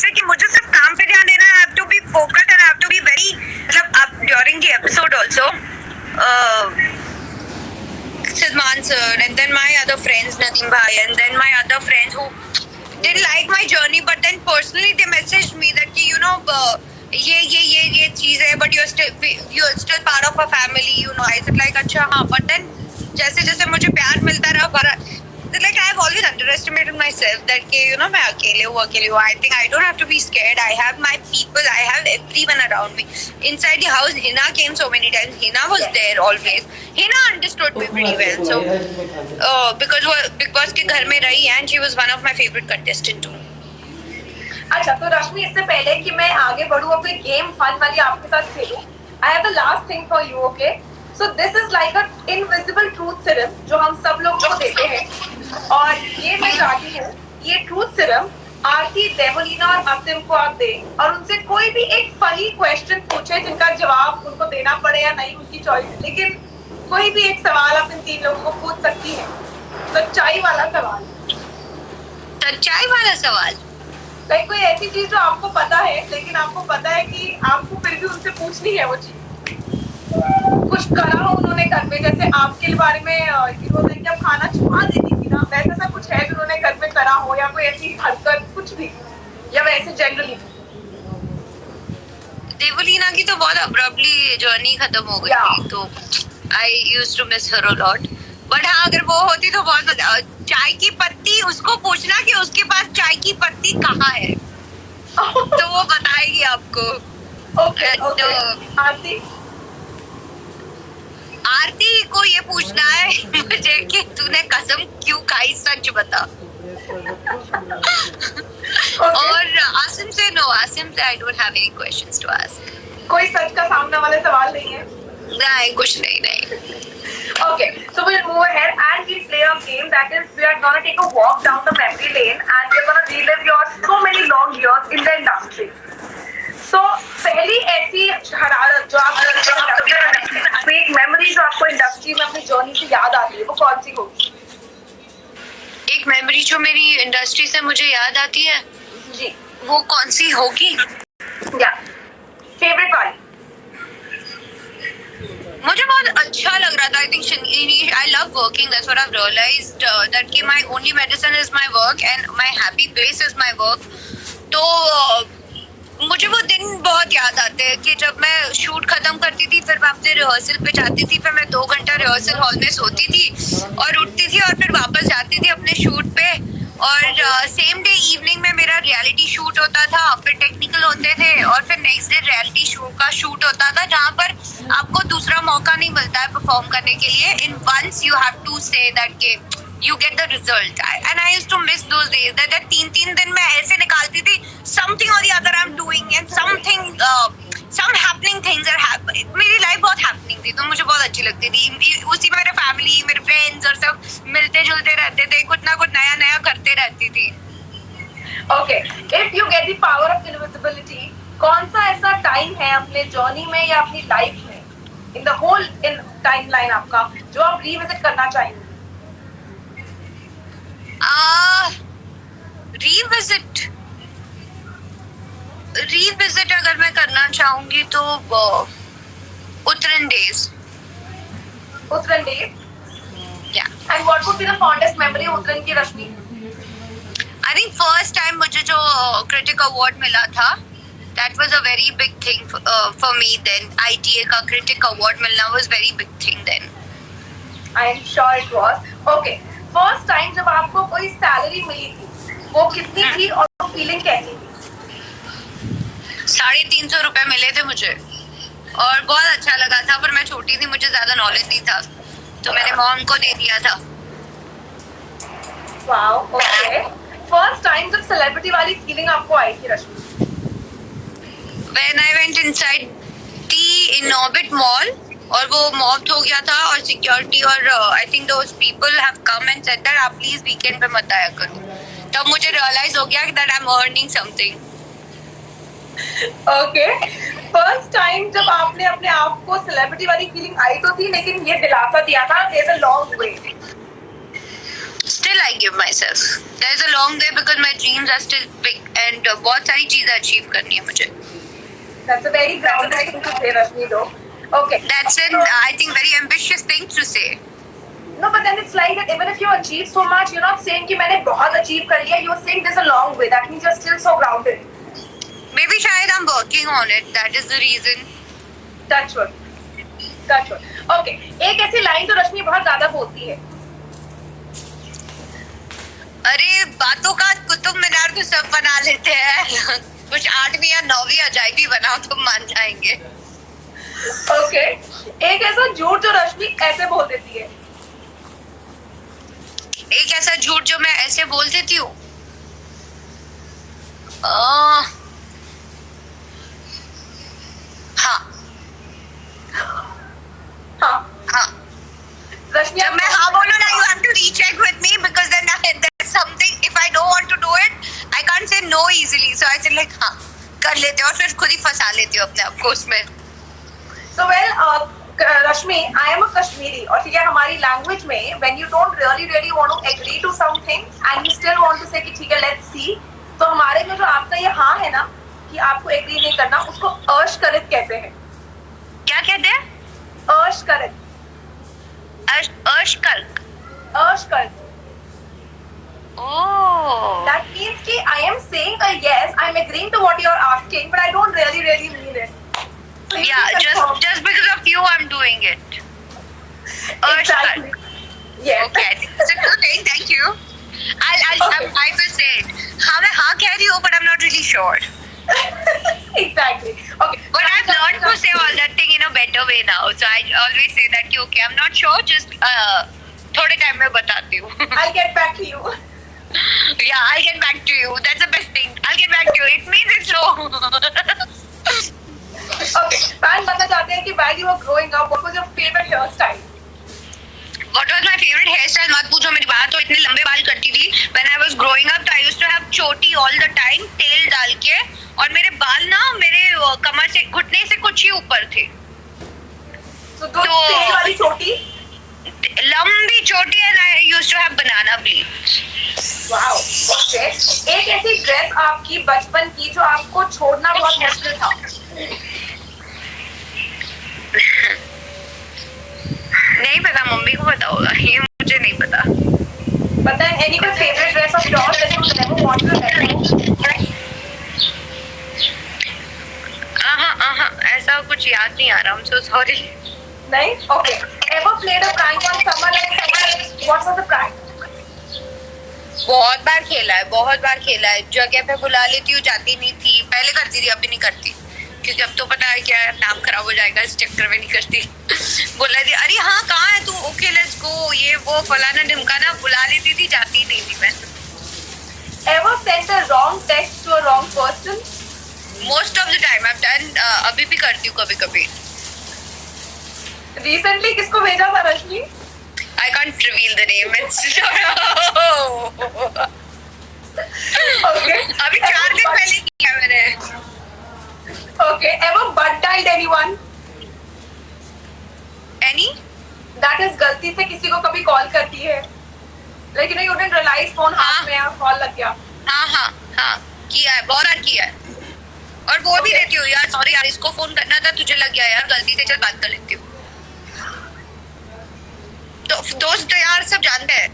से कि मुझे सिर्फ काम पे ध्यान देना है, I have to be focused and I have to be very, मतलब अब during the episode also, Salman sir and then my other friends Nadeem bhai and then my other friends who didn't like my journey but then personally they messaged me that कि you know ये चीज है but you're still part of a family, you know. I said like अच्छा हाँ, but then जैसे जैसे मुझे प्यार मिलता रहा, like I've always underestimated myself that कि you know मैं अकेले हूँ. I think I don't have to be scared. I have my people. I have everyone around me. Inside the house, Hina came so many times. Hina was there always. Hina understood me pretty well. So because वो Big Boss के घर में रही and she was one of my favorite contestant too. अच्छा, तो रश्मि, इससे पहले कि मैं आगे बढ़ूँ अपने गेम फन वाली आपके साथ खेलूँ, I have the last thing for you, okay? So this is like a invisible truth serum जो हम सब लोग को देते हैं, और ये मैं चाहती हूँ ये ट्रूथ सीरम आरती, देवलीना और असिम को आप दें और उनसे कोई भी एक फनी क्वेश्चन पूछे जिनका जवाब उनको देना पड़े या नहीं, उनकी चॉइस, लेकिन कोई भी एक सवाल आप इन तीन लोगों को पूछ सकती हैं. सच्चाई वाला सवाल. सच्चाई वाला सवाल, लाइक कोई ऐसी चीज जो आपको पता है लेकिन आपको पता है कि आपको फिर भी उनसे पूछनी है वो चीज. कुछ करा हो उन्होंने घर में, जैसे आपके बारे में होता है कि आप खाना छुपा देती थी ना, वैसा सा कुछ है जो उन्होंने घर में करा हो, या कोई ऐसी हरकत कुछ भी, या वैसे जनरली. देवलीना की तो बहुत अब्रप्टली जर्नी खत्म हो गई थी, तो I used to miss her a lot. But हाँ, अगर वो होती तो बहुत मजा. चाय की पत्ती, उसको पूछना कि उसके पास चाय की पत्ती कहाँ है तो वो बताएगी आपको. ओके. आरती को ये पूछना है मुझे कि तूने कसम क्यों खाई, सच बता. और आसिम से I don't have any questions to ask. कोई सच का सामने वाले सवाल नहीं है. नहीं, कुछ नहीं. Okay, so we'll move ahead and we'll play a game, that is we are gonna take a walk down the memory lane and we're gonna relive your so many long years in the industry. So पहली ऐसी हरारत जो आप एक memory जो आपको industry में अपनी जर्नी से याद आती है, वो कौन सी होगी? एक मेमोरी जो मेरी इंडस्ट्री से मुझे याद आती है जी, वो कौन सी होगी? या फेवरेट वाली. मुझे बहुत अच्छा लग रहा था. I think I love working. That's what I have realised that कि my only medicine is my work and my happy place is my work. तो मुझे वो दिन बहुत याद आते हैं कि जब मैं शूट खत्म करती थी, फिर मैं अपने रिहर्सल पे जाती थी, फिर मैं 2 घंटा रिहर्सल हॉल में सोती थी और उठती थी और फिर वापस जाती थी अपने शूट पे. और सेम डे इवनिंग में मेरा रियलिटी शूट होता था, फिर टेक्निकल होते थे और फिर नेक्स्ट डे रियलिटी शो का शूट होता था, जहाँ पर आपको दूसरा मौका नहीं मिलता है परफॉर्म करने के लिए. In once you have to say that के you get the result. And I used to miss those days. That 3 दिन मैं ऐसे निकालती थी, something or the other I'm doing and some happening things are happening. मेरी life बहुत happening थी, तो मुझे बहुत अच्छी लगती थी. उसी में मेरे फैमिली, मेरे फ्रेंड्स और सब मिलते जुलते रहते थे, कुछ ना कुछ नया नया करते रहती थी. Okay, if you get the power of invisibility, कौन सा ऐसा टाइम है अपने जर्नी में या अपनी लाइफ में, in the whole टाइमलाइन आपका, जो आप रिविजिट करना चाहेंगे? रिविजिट अगर मैं करना चाहूंगी तो Uttaran days. Yeah. And what would be the fondest memory Uttaran की, Rashmi? I think first time मुझे जो critic award मिला था, that was a very big thing for me then. ITA का critic award मिलना was very big thing then. I am sure it was. Okay, first time जब आपको कोई salary मिली थी, वो कितनी थी और वो फीलिंग कैसी थी? 350 रुपए मिले थे मुझे और बहुत अच्छा लगा था, पर मैं छोटी थी, मुझे ज्यादा नॉलेज नहीं था, तो मैंने मॉम को दे दिया था. Wow, okay. First time जब सेलिब्रिटी वाली फीलिंग आपको आई थी, रश्मि? When I went inside the Inorbit Mall और वो मॉब हो गया था और सिक्योरिटी और I think those people have come and said that आप प्लीज वीकेंड पे मत आया करो, तब मुझे रियलाइज हो गया that I'm earning something. Okay. First time जब आपने अपने आप को सेलिब्रिटी वाली फीलिंग आई तो थी, लेकिन ये दिलासा दिया था there's a long way. Still I give myself. There's a long way because my dream dreams are still big and बहुत सारी चीजें अचीव करनी है मुझे. That's a very grounded thing to say, Rashmi, though. Okay. That's an I think very ambitious thing to say. No, but then it's like that even if you achieve so much, you're not saying कि मैंने बहुत achieve कर लिया. You're saying there's a long way. That means you're still so grounded. Maybe शायद I'm working on it. That is the reason. Touch wood. Touch wood. Okay. एक ऐसी line तो रश्मि बहुत ज्यादा बोलती है. अरे बातों का कुतुब मीनार तो सब बना लेते हैं. कुछ 8वीं या 9वीं अजायबी बनाओ तो मान जाएंगे. Okay. एक ऐसा झूठ जो रश्मि ऐसे बोल देती है. एक ऐसा झूठ जो मैं ऐसे बोल देती हूँ. हाँ हाँ. हाँ. रश्मि जब मैं हाँ बोलूँ ना, you have to recheck with me because then there's something. If I don't want to do it, I can't say no easily. So I say like हाँ कर लेते हो और फिर खुद ही फंसा लेती हूँ अपने आप को उसमें. So well, Rashmi, I am a Kashmiri और ठीक है हमारी language में when you don't really want to agree to something and you still want to say कि ठीक है let's see, तो हमारे में जो आपका ये हाँ है ना कि आपको agree नहीं करना, उसको अश्करित कहते हैं. क्या कहते हैं? अश्करित. अश्कल्क. अश्करित. Oh. That means कि I am saying a yes, I am agreeing to what you are asking, but I don't really mean it. So you Yeah, can confirm. just because of you, I'm doing it. Exactly. Yes. Okay, I think it's a good thing. Thank you. I will say it. हाँ मैं हाँ कह रही हूँ, but I'm not really sure. Exactly. Okay. But I've learned to say all that thing in a better way now. So I always say that कि okay, I'm not sure. Just थोड़े time में बताती हूँ. I'll get back to you. Yeah, I'll get back to you. That's the best thing. I'll get back to you. It means it's wrong. Okay. Fan बनना चाहते हैं कि while you were growing up, what was your favorite hairstyle? What was my favorite hairstyle? मत पूछो मेरी बात. तो इतने लंबे बाल करती थी. When I was growing up, I used to have चोटी all the time, तेल डाल के, और मेरे बाल ना मेरे कमर से घुटने से कुछ ही ऊपर थे. So दो तेल वाली चोटी. लंबी चोटी and I used to have banana bleach. Wow. Okay. एक ऐसी ड्रेस आपकी बचपन की जो आपको छोड़ना बहुत मुश्किल था. नहीं पता, मम्मी को पता होगा, ये मुझे नहीं पता. But then any good favorite dress of yours that you never want to let go? ऐसा कुछ याद नहीं आ रहा. I'm so sorry. नहीं? Okay. Ever played a prank on someone else? What was the prank? बहुत बार खेला है, बहुत बार खेला है. जगह पे बुला लेती हूँ, जाती नहीं थी. पहले करती थी, अभी नहीं करती क्योंकि अब तो पता है क्या नाम खराब हो जाएगा, इस चक्कर में नहीं करती. बोला थी अरे हाँ कहाँ है तू, ओके लेट्स गो, ये वो फलाना ढिमकाना, बुला लेती थी, जाती नहीं थी मैं. Ever sent a wrong text to a wrong person? Most of the time I've done. अभी भी करती हूँ कभी कभी. Recently किसको भेजा था रश्मि? I can't reveal the name. It's Okay. अभी 4 दिन पहले किया मैंने. Okay. Ever butt dialed anyone? Any? That is गलती से किसी को कभी कॉल करती है. लेकिन you didn't realize फोन हाथ में है, कॉल लग गया. हाँ किया है, बहुत बार किया है. और वो भी रहती हूँ यार, सॉरी यार इसको फोन करना था, तुझे लग गया यार गलती से, चल बात कर लेती हूँ. तो दोस्त यार सब जानते हैं.